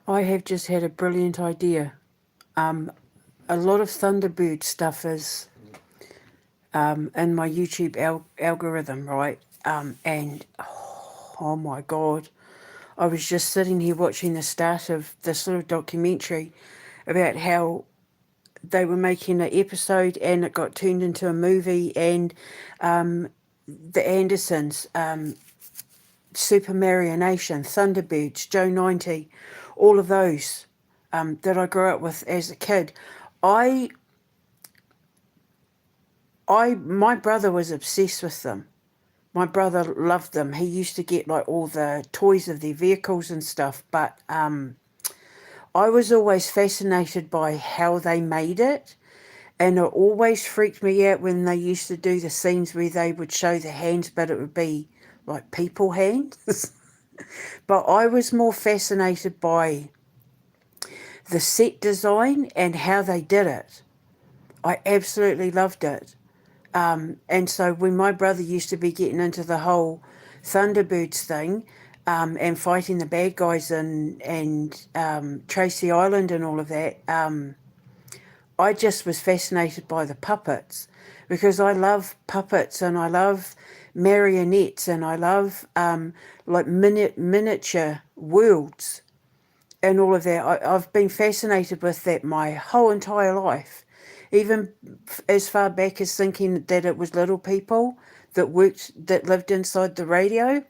I have just had a brilliant idea. A lot of Thunderbird stuff is in my YouTube algorithm, right? And oh my God, I was just sitting here watching the start of this little documentary about how they were making an episode and it got turned into a movie, and the Andersons, Super Marionation, Thunderbirds, Joe 90, all of those that I grew up with as a kid. I, my brother was obsessed with them. My brother loved them. He used to get like all the toys of their vehicles and stuff. But I was always fascinated by how they made it. And it always freaked me out when they used to do the scenes where they would show the hands, but it would be like people hands. But I was more fascinated by the set design and how they did it. I absolutely loved it. And so when my brother used to be getting into the whole Thunderbirds thing, and fighting the bad guys and Tracy Island and all of that, I just was fascinated by the puppets, because I love puppets and I love marionettes and I love like miniature worlds and all of that. I've been fascinated with that my whole entire life, even as far back as thinking that it was little people that lived inside the radio.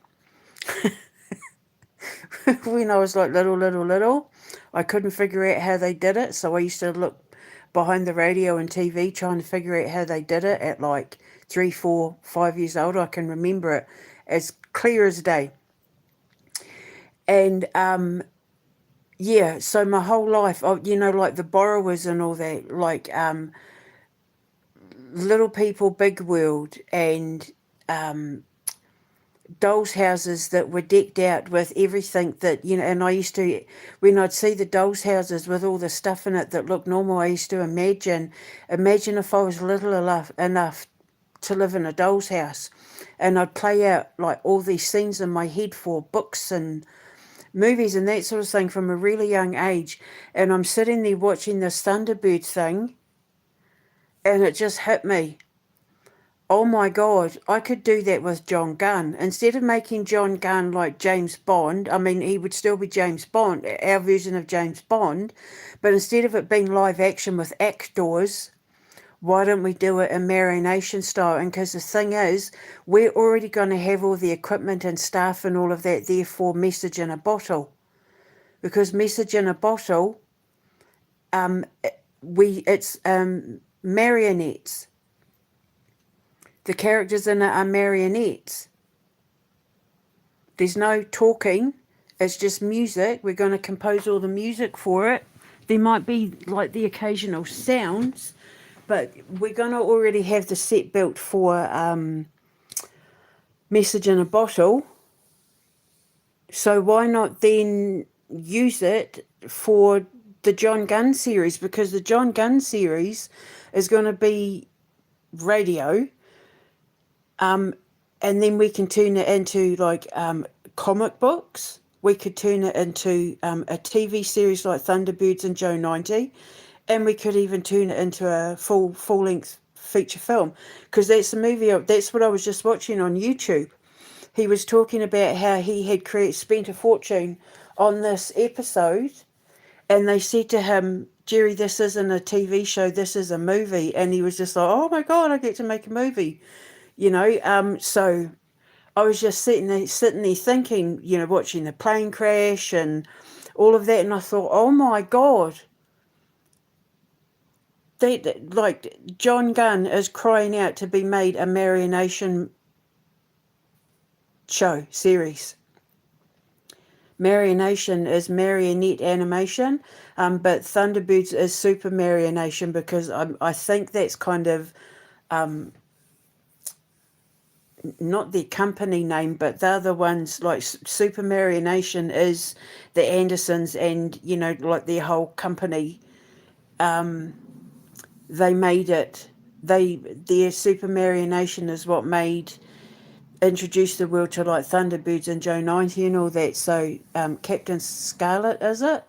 When I was like little, I couldn't figure out how they did it, so I used to look behind the radio and TV trying to figure out how they did it at like 3, 4, 5 years old. I can remember it as clear as day. And yeah, so my whole life, like the borrowers and all that, like Little People, Big World, and dolls' houses that were decked out with everything that, and I used to, when I'd see the dolls' houses with all the stuff in it that looked normal, I used to imagine if I was little enough to live in a doll's house, and I'd play out like all these scenes in my head for books and movies and that sort of thing from a really young age. And I'm sitting there watching this Thunderbird thing, and it just hit me. Oh my God, I could do that with John Gunn. Instead of making John Gunn like James Bond, I mean, he would still be James Bond, our version of James Bond, but instead of it being live action with actors, why don't we do it in Marionation style? And because the thing is, we're already going to have all the equipment and staff and all of that there for Message in a Bottle. Because Message in a Bottle, it's marionettes. The characters in it are marionettes. There's no talking. It's just music. We're going to compose all the music for it. There might be like the occasional sounds, but we're going to already have the set built for Message in a Bottle. So why not then use it for the John Gunn series? Because the John Gunn series is going to be radio. And then we can turn it into like comic books. We could turn it into a TV series like Thunderbirds and Joe 90. And we could even turn it into a full-length feature film. Because that's the movie, that's what I was just watching on YouTube. He was talking about how he had spent a fortune on this episode. And they said to him, Jerry, this isn't a TV show, this is a movie. And he was just like, oh my God, I get to make a movie. So I was just sitting there thinking, watching the plane crash and all of that, and I thought, oh my God, like John Gunn is crying out to be made a Marionation show series. Marionation is marionette animation, but Thunderbirds is Super Marionation, because I think that's kind of not their company name, but they're the ones, like Super Marionation is the Andersons, and like their whole company, they made it, their Super Marionation is what introduced the world to like Thunderbirds and Joe 90 and all that. So Captain Scarlet, is it?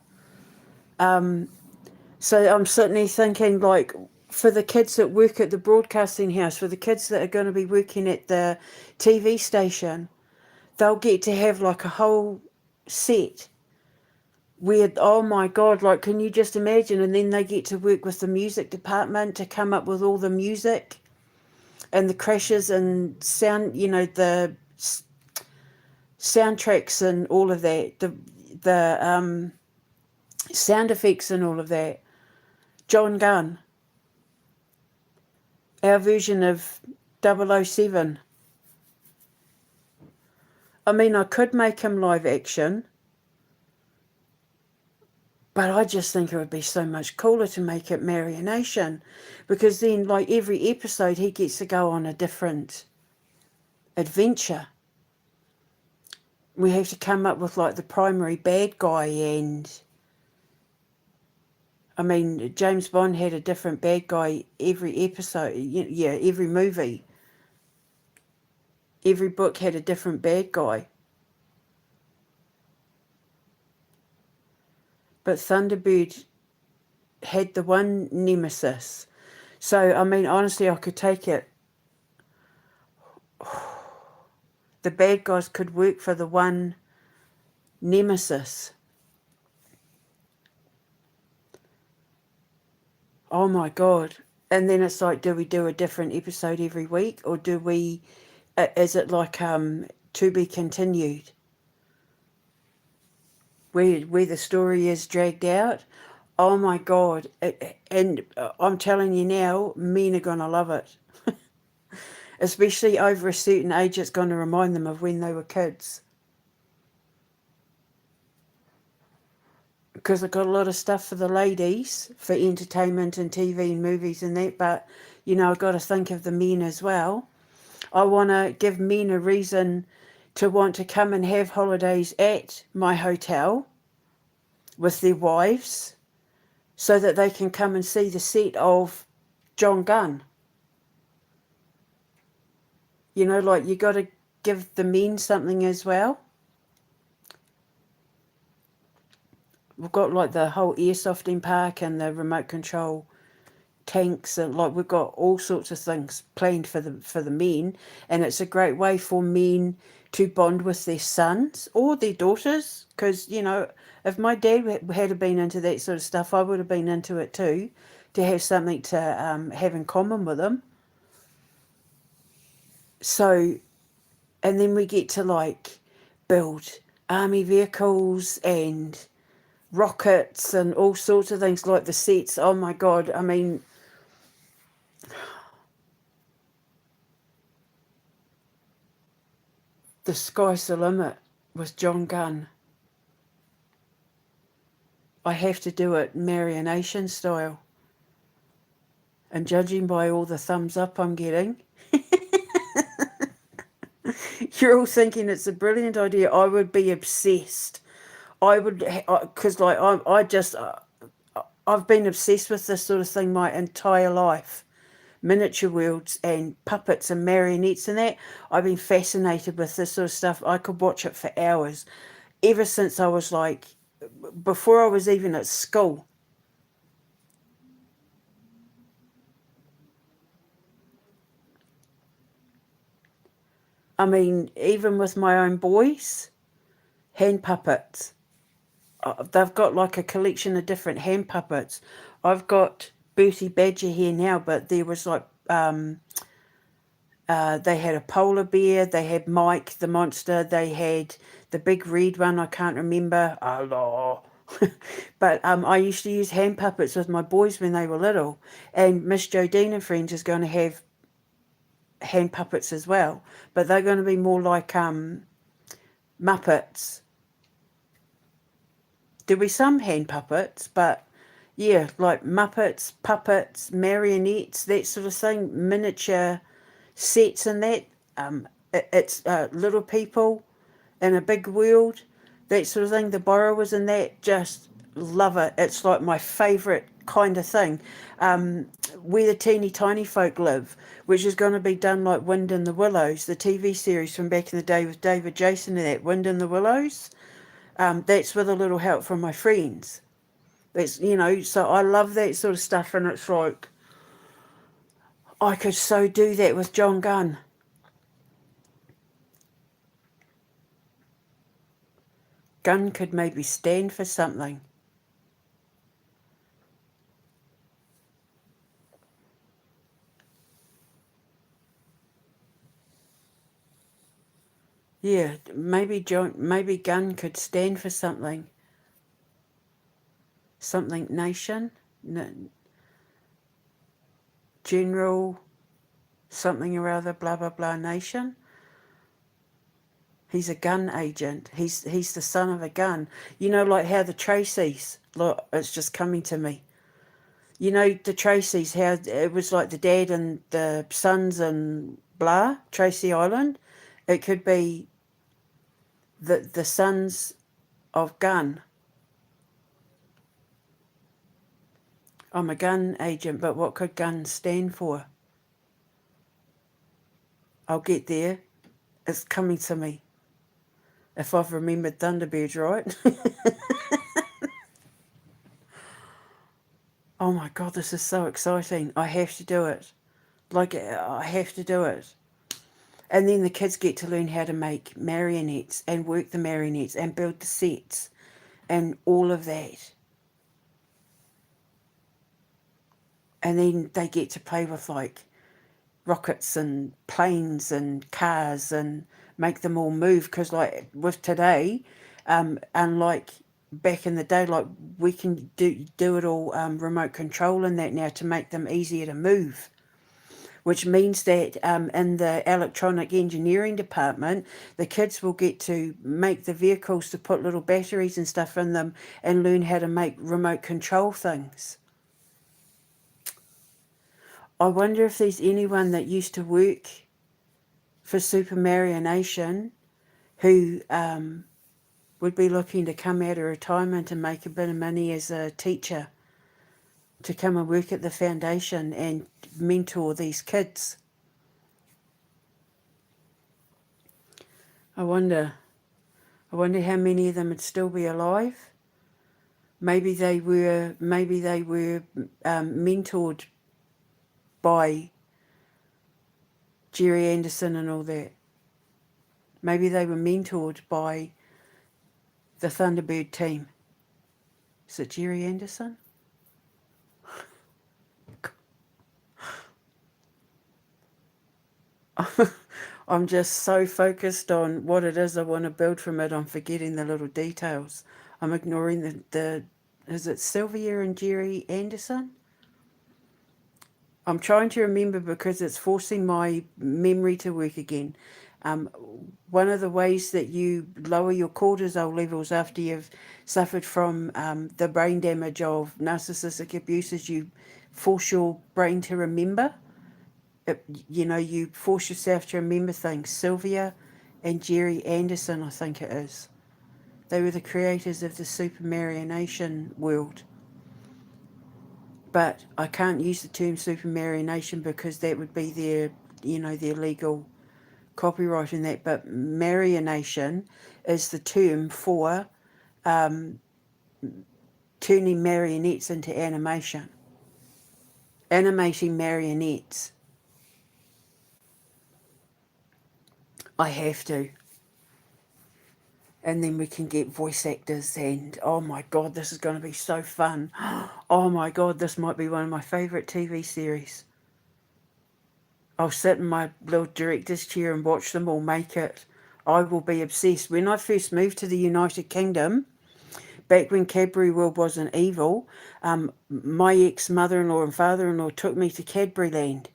So I'm sitting there thinking, like, for the kids that work at the broadcasting house, for the kids that are going to be working at the TV station, they'll get to have like a whole set where, oh my God, like, can you just imagine? And then they get to work with the music department to come up with all the music and the crashes and sound, the soundtracks and all of that, the sound effects and all of that. John Gunn, our version of 007. I mean, I could make him live action, but I just think it would be so much cooler to make it Marionation, because then, like, every episode he gets to go on a different adventure. We have to come up with, like, the primary bad guy, and I mean, James Bond had a different bad guy every episode. Yeah, every movie. Every book had a different bad guy. But Thunderbird had the one nemesis. So, I mean, honestly, I could take it. The bad guys could work for the one nemesis. Oh my God. And then it's like, do we do a different episode every week, or do we, is it like to be continued, where the story is dragged out? Oh my God. And I'm telling you now, men are going to love it. Especially over a certain age, it's going to remind them of when they were kids. Because I've got a lot of stuff for the ladies, for entertainment and TV and movies and that, but, I've got to think of the men as well. I want to give men a reason to want to come and have holidays at my hotel with their wives, so that they can come and see the set of John Gunn. Like, you got to give the men something as well. We've got like the whole airsofting park and the remote control tanks, and like we've got all sorts of things planned for the men, and it's a great way for men to bond with their sons or their daughters, because if my dad had been into that sort of stuff, I would have been into it too, to have something to have in common with them. So, and then we get to like build army vehicles and rockets and all sorts of things, like the sets. Oh my God, I mean, the sky's the limit with John Gunn. I have to do it Marionation style. And judging by all the thumbs up I'm getting, you're all thinking it's a brilliant idea. I would be obsessed. I would, because like I've been obsessed with this sort of thing my entire life. Miniature worlds and puppets and marionettes and that. I've been fascinated with this sort of stuff. I could watch it for hours, ever since I was like, before I was even at school. I mean, even with my own boys, hand puppets. They've got like a collection of different hand puppets. I've got Bertie Badger here now, but there was like they had a polar bear, they had Mike the monster, they had the big red one, I can't remember. Allah. But I used to use hand puppets with my boys when they were little, and Miss Jodine and Friends is going to have hand puppets as well, but they're going to be more like Muppets. There'll be some hand puppets, but yeah, like Muppets, puppets, marionettes, that sort of thing, miniature sets and that. It's little people in a big world, that sort of thing. The borrowers and that, just love it. It's like my favourite kind of thing. Where the teeny tiny folk live, which is going to be done like Wind in the Willows, the TV series from back in the day with David Jason and that, Wind in the Willows. That's with a little help from my friends. That's, so I love that sort of stuff, and it's like, I could so do that with John Gunn. Gunn could maybe stand for something. Yeah, maybe Gunn could stand for something. Something nation, general, something or other, blah blah blah nation. He's a gun agent. He's the son of a gun. Like how the Tracys. Look, it's just coming to me. The Tracys, how it was like the dad and the sons and blah, Tracy Island. It could be the sons of Gunn. I'm a gun agent, but what could Gunn stand for? I'll get there. It's coming to me. If I've remembered Thunderbirds right. Oh my God, this is so exciting. I have to do it. Like, I have to do it. And then the kids get to learn how to make marionettes and work the marionettes and build the sets and all of that. And then they get to play with like rockets and planes and cars and make them all move. Because like with today, unlike back in the day, like we can do it all remote control and that now to make them easier to move. Which means that in the electronic engineering department, the kids will get to make the vehicles to put little batteries and stuff in them and learn how to make remote control things. I wonder if there's anyone that used to work for Super Marionation who would be looking to come out of retirement and make a bit of money as a teacher to come and work at the foundation and mentor these kids. I wonder how many of them would still be alive. Maybe they were mentored by Jerry Anderson and all that. Maybe they were mentored by the Thunderbird team. Is it Jerry Anderson? I'm just so focused on what it is I want to build from it, I'm forgetting the little details. I'm ignoring the is it Sylvia and Jerry Anderson? I'm trying to remember because it's forcing my memory to work again. One of the ways that you lower your cortisol levels after you've suffered from the brain damage of narcissistic abuse is you force your brain to remember. You force yourself to remember things. Sylvia and Jerry Anderson, I think it is. They were the creators of the Super Marionation world. But I can't use the term Super Marionation because that would be their legal copyright in that. But Marionation is the term for turning marionettes into animation. Animating marionettes. I have to. And then we can get voice actors and, oh my God, this is going to be so fun. Oh my God, this might be one of my favourite TV series. I'll sit in my little director's chair and watch them all make it. I will be obsessed. When I first moved to the United Kingdom, back when Cadbury World wasn't evil, my ex-mother-in-law and father-in-law took me to Cadburyland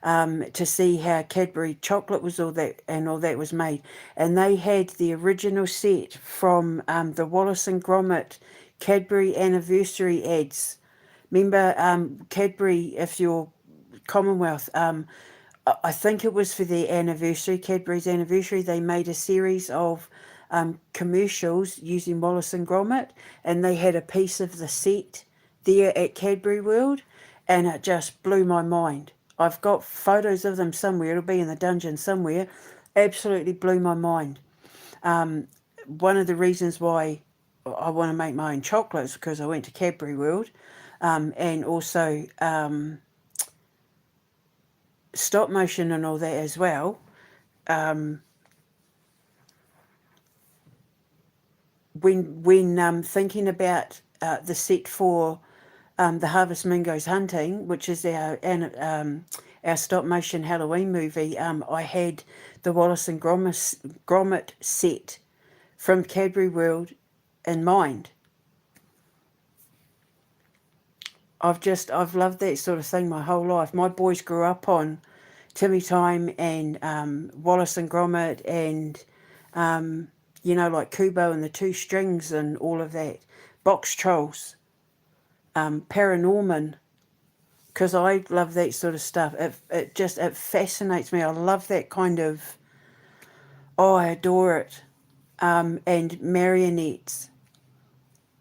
to see how Cadbury chocolate was all that was made. And they had the original set from the Wallace and Gromit Cadbury anniversary ads. Remember Cadbury, if you're Commonwealth, I think it was for their anniversary, Cadbury's anniversary, they made a series of commercials using Wallace and Gromit, and they had a piece of the set there at Cadbury World, and it just blew my mind. I've got photos of them somewhere. It'll be in the dungeon somewhere. Absolutely blew my mind. One of the reasons why I want to make my own chocolates because I went to Cadbury World, and also stop motion and all that as well. When thinking about the set for the Harvest Moon Goes Hunting, which is our stop motion Halloween movie, I had the Wallace and Gromit set from Cadbury World in mind. I've loved that sort of thing my whole life. My boys grew up on Timmy Time and Wallace and Gromit and like Kubo and the Two Strings and all of that. Box Trolls, Paranorman, because I love that sort of stuff. It fascinates me. I love that kind of, I adore it. And marionettes,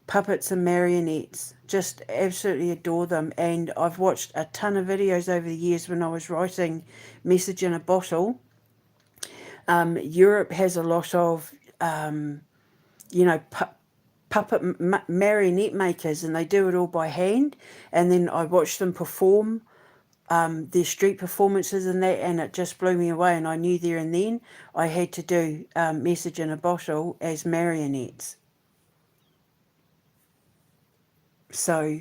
puppets and marionettes, just absolutely adore them. And I've watched a ton of videos over the years when I was writing Message in a Bottle. Europe has a lot of, puppet marionette makers, and they do it all by hand. And then I watched them perform their street performances and that, and it just blew me away. And I knew there and then I had to do Message in a Bottle as marionettes. So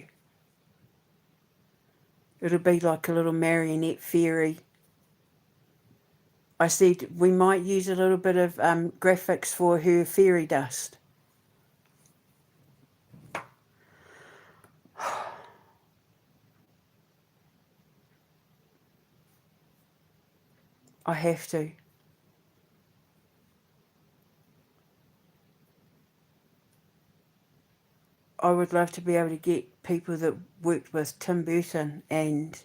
it'll be like a little marionette fairy. I said we might use a little bit of graphics for her fairy dust. I have to. I would love to be able to get people that worked with Tim Burton and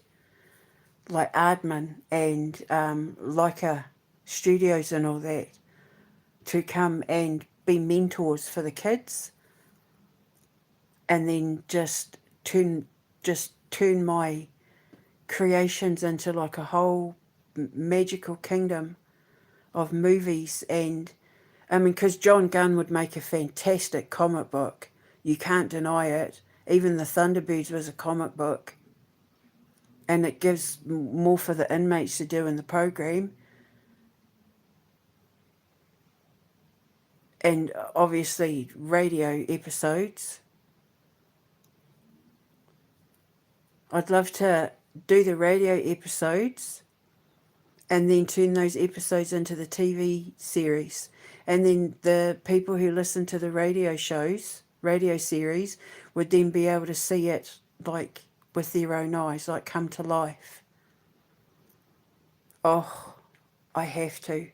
like Aardman and Leica Studios and all that to come and be mentors for the kids, and then just turn my creations into like a whole magical kingdom of movies. And I mean, because John Gunn would make a fantastic comic book. You can't deny it. Even the Thunderbirds was a comic book. And it gives more for the inmates to do in the program. And obviously radio episodes. I'd love to do the radio episodes and then turn those episodes into the TV series. And then the people who listen to the radio series, would then be able to see it like with their own eyes, like come to life. Oh, I have to.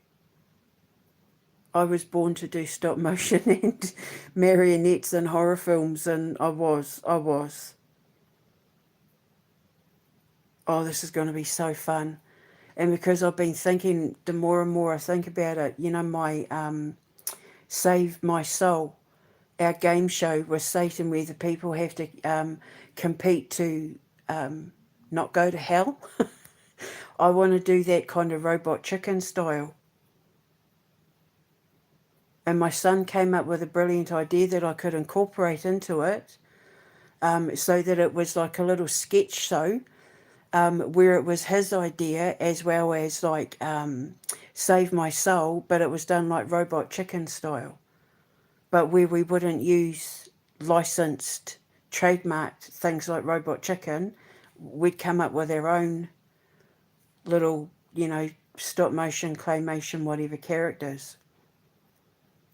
I was born to do stop motion and marionettes and horror films, and I was. Oh, this is going to be so fun. And because I've been thinking, the more and more I think about it, my Save My Soul, our game show with Satan, where the people have to compete to not go to hell. I want to do that kind of Robot Chicken style. And my son came up with a brilliant idea that I could incorporate into it, so that it was like a little sketch show, where it was his idea as well as like Save My Soul, but it was done like Robot Chicken style. But where we wouldn't use licensed, trademarked things like Robot Chicken, we'd come up with our own little, stop motion, claymation, whatever characters.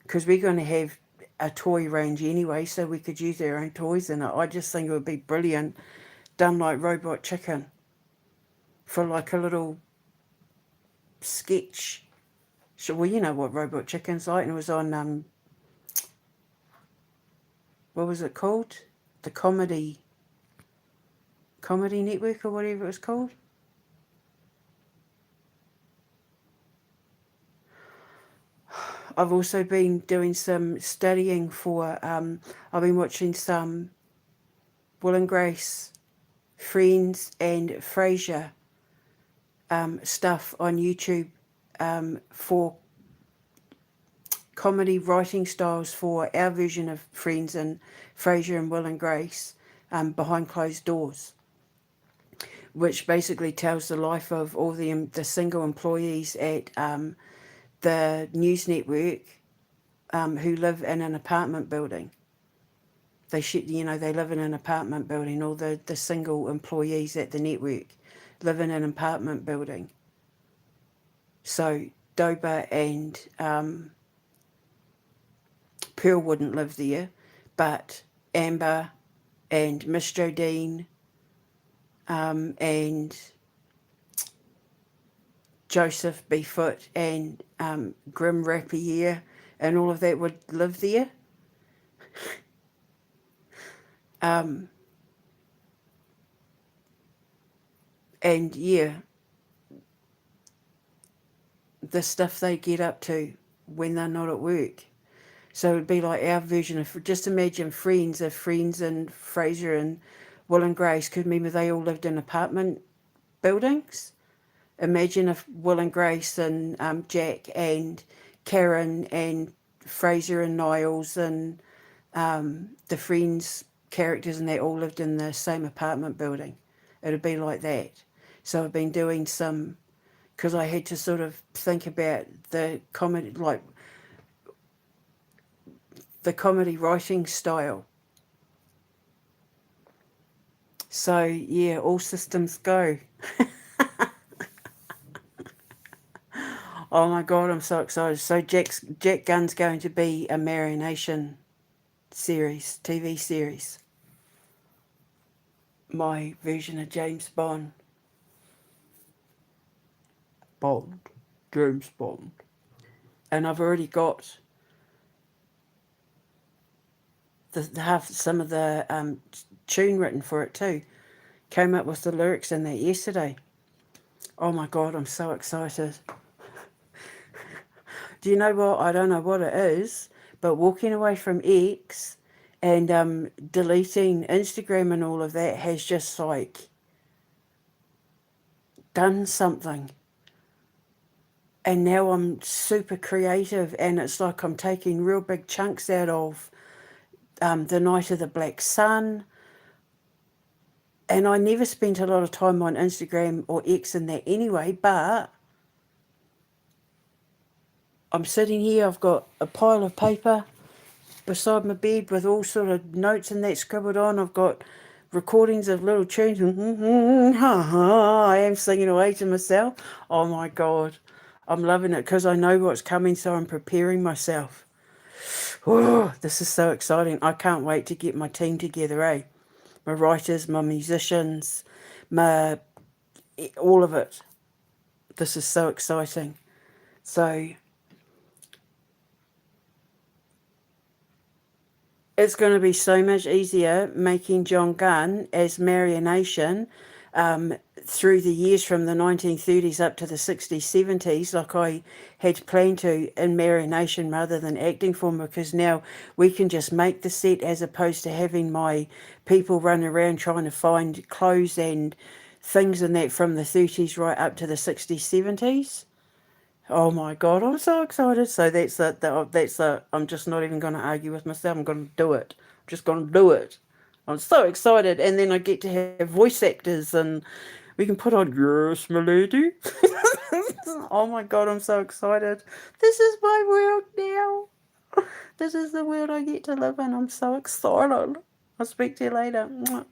Because we're going to have a toy range anyway, so we could use our own toys in it. I just think it would be brilliant, done like Robot Chicken, for like a little sketch. So, well, you know what Robot Chicken's like, and it was on, what was it called? The Comedy Network or whatever it was called. I've also been doing some studying for, I've been watching some Will and Grace, Friends and Frasier stuff on YouTube for comedy writing styles for our version of Friends and Frasier and Will and Grace, Behind Closed Doors, which basically tells the life of all the single employees at the news network who live in an apartment building. They live in an apartment building. All the single employees at the network live in an apartment building. So Doba and Pearl wouldn't live there, but Amber and Miss Jodine and Joseph Befoot and Grim Rapier and all of that would live there. And yeah, the stuff they get up to when they're not at work. So it'd be like our version of, just imagine Friends, if Friends and Frasier and Will and Grace, could remember they all lived in apartment buildings. Imagine if Will and Grace and Jack and Karen and Frasier and Niles and the Friends characters and they all lived in the same apartment building. It'd be like that. So I've been doing some, because I had to sort of think about the comedy, like the comedy writing style. So yeah, all systems go. Oh my God, I'm so excited. So Jack Gunn's going to be a Marionation series, TV series. My version of James Bond. James Bond. And I've already got some of the tune written for it too. Came up with the lyrics in that yesterday. Oh my God, I'm so excited. Do you know what? I don't know what it is, but walking away from X and deleting Instagram and all of that has just like done something. And now I'm super creative and it's like I'm taking real big chunks out of the Night of the Black Sun. And I never spent a lot of time on Instagram or X and that anyway, but I'm sitting here, I've got a pile of paper beside my bed with all sort of notes and that scribbled on. I've got recordings of little tunes and I am singing away to myself. Oh my God, I'm loving it because I know what's coming, so I'm preparing myself. Oh, this is so exciting. I can't wait to get my team together, eh? My writers, my musicians, all of it. This is so exciting. So it's going to be so much easier making John Gunn as Marionation through the years from the 1930s up to the 60s, 70s, like I had planned to in Marionation rather than acting for him, because now we can just make the set as opposed to having my people run around trying to find clothes and things and that from the 30s right up to the 60s, 70s. Oh my God, I'm so excited. So I'm just not even going to argue with myself. I'm going to do it. I'm just going to do it. I'm so excited. And then I get to have voice actors and we can put on, yes, my lady. Oh my God, I'm so excited. This is my world now. This is the world I get to live in. I'm so excited. I'll speak to you later.